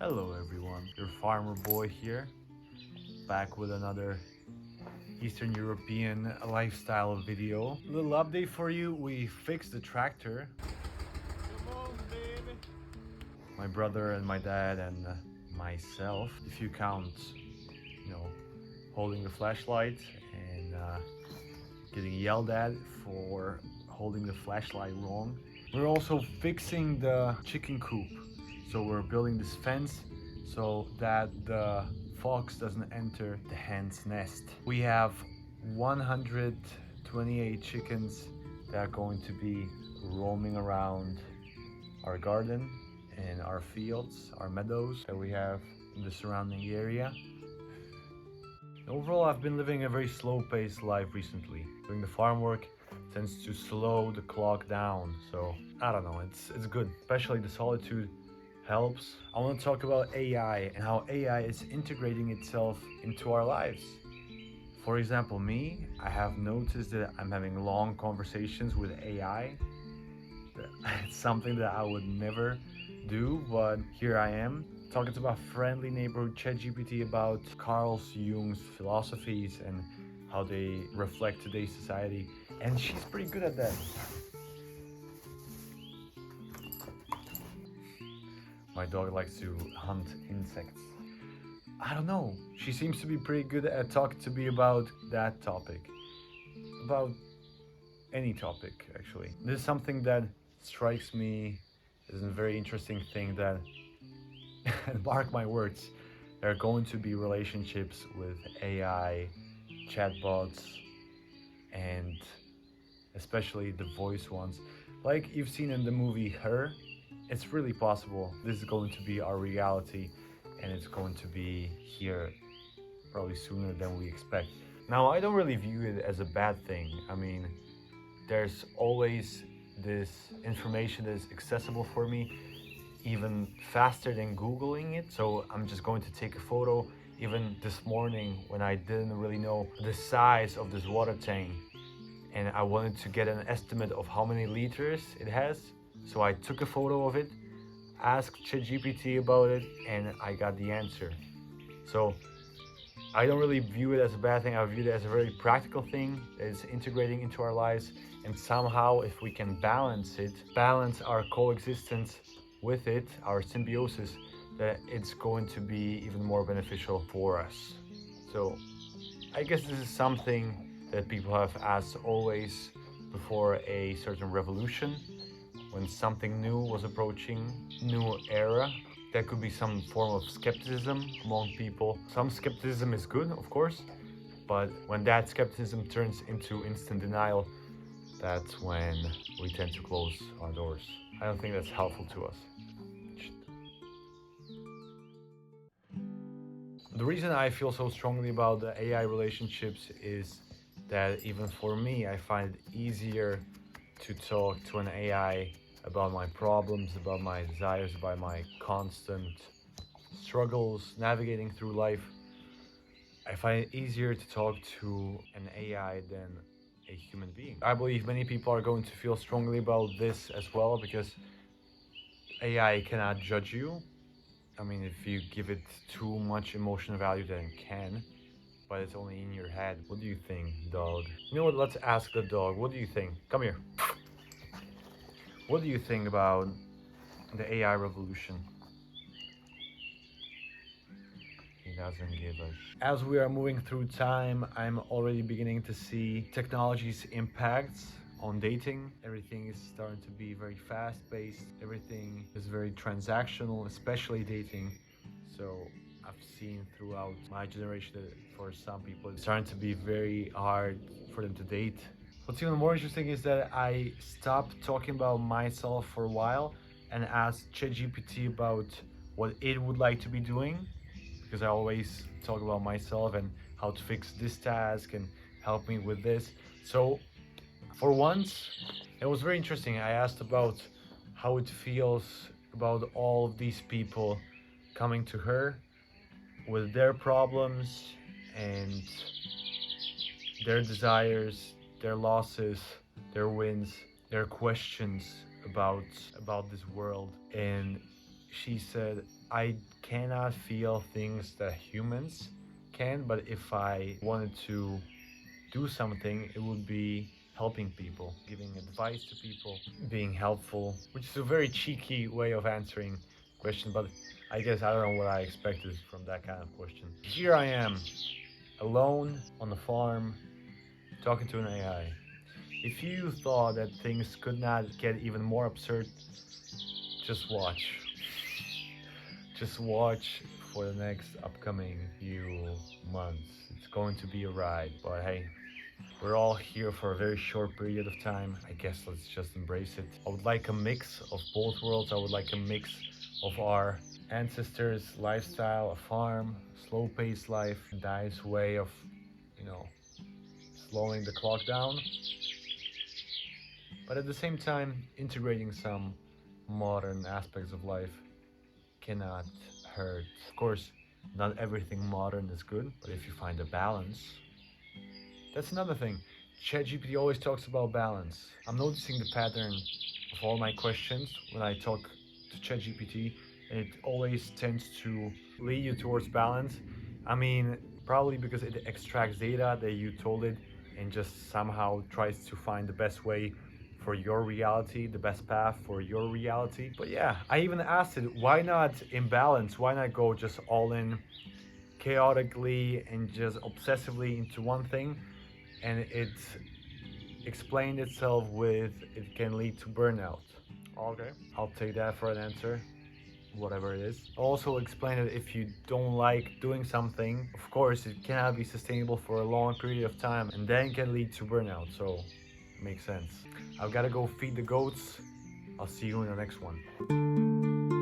Hello everyone, your farmer boy here, back with another Eastern European lifestyle video. Little update for you, we fixed the tractor. Come on, baby. My brother and my dad and myself, if you count, holding the flashlight and getting yelled at for holding the flashlight wrong. We're also fixing the chicken coop. So we're building this fence so that the fox doesn't enter the hen's nest. We have 128 chickens that are going to be roaming around our garden and our fields, our meadows that we have in the surrounding area. Overall, I've been living a very slow-paced life recently. Doing the farm work tends to slow the clock down, so I don't know, it's good. Especially the solitude helps. I want to talk about AI and how AI is integrating itself into our lives. For example, me, I have noticed that I'm having long conversations with AI. It's something that I would never do, but here I am talking to my friendly neighborhood ChatGPT about Carl Jung's philosophies and how they reflect today's society, and she's pretty good at that. My dog likes to hunt insects. I don't know. She seems to be pretty good at talking to me about that topic. About any topic, actually. This is something that strikes me as a very interesting thing that, mark my words, there are going to be relationships with AI, chatbots, and especially the voice ones. Like you've seen in the movie Her, it's really possible this is going to be our reality and it's going to be here probably sooner than we expect. Now, I don't really view it as a bad thing. I mean, there's always this information that is accessible for me even faster than Googling it. So I'm just going to take a photo. Even this morning when I didn't really know the size of this water tank and I wanted to get an estimate of how many liters it has, so I took a photo of it, asked ChatGPT about it, and I got the answer. So I don't really view it as a bad thing. I view it as a very practical thing that is integrating into our lives, and somehow if we can balance our coexistence with it, our symbiosis, that it's going to be even more beneficial for us. So I guess this is something that people have asked always before a certain revolution. When something new was approaching, new era, there could be some form of skepticism among people. Some skepticism is good, of course, but when that skepticism turns into instant denial, that's when we tend to close our doors. I don't think that's helpful to us. The reason I feel so strongly about the AI relationships is that even for me, I find it easier to talk to an AI about my problems, about my desires, about my constant struggles navigating through life. I find it easier to talk to an AI than a human being. I believe many people are going to feel strongly about this as well because AI cannot judge you. I mean, if you give it too much emotional value, then it can, but it's only in your head. What do you think, dog? You know what? Let's ask the dog. What do you think? Come here. What do you think about the AI revolution? He doesn't give a As we are moving through time, I'm already beginning to see technology's impacts on dating. Everything is starting to be very fast-paced. Everything is very transactional, especially dating. So I've seen throughout my generation that for some people it's starting to be very hard for them to date. What's even more interesting is that I stopped talking about myself for a while and asked ChatGPT about what it would like to be doing, because I always talk about myself and how to fix this task and help me with this. So for once, it was very interesting. I asked about how it feels about all of these people coming to her with their problems and their desires, their losses, their wins, their questions about this world. And she said I cannot feel things that humans can, but if I wanted to do something, it would be helping people, giving advice to people, being helpful, which is a very cheeky way of answering the question, but I guess I don't know what I expected from that kind of question. Here I am, alone on the farm, talking to an AI. If you thought that things could not get even more absurd, just watch. Just watch for the next upcoming few months. It's going to be a ride, but hey, we're all here for a very short period of time. I guess let's just embrace it. I would like a mix of both worlds. I would like a mix of our ancestors' lifestyle, a farm, slow paced life, Dai's way of, you know, slowing the clock down, but at the same time, integrating some modern aspects of life cannot hurt. Of course, not everything modern is good, but if you find a balance, that's another thing. ChatGPT always talks about balance. I'm noticing the pattern of all my questions when I talk to ChatGPT, and it always tends to lead you towards balance. I mean, probably because it extracts data that you told it and just somehow tries to find the best way for your reality, the best path for your reality. But yeah, I even asked it, why not imbalance? Why not go just all in chaotically and just obsessively into one thing? And it explained itself with it can lead to burnout. Okay, I'll take that for an answer, whatever it is. Also explain that if you don't like doing something, of course it cannot be sustainable for a long period of time and then can lead to burnout. So makes sense. I've got to go feed the goats. I'll see you in the next one.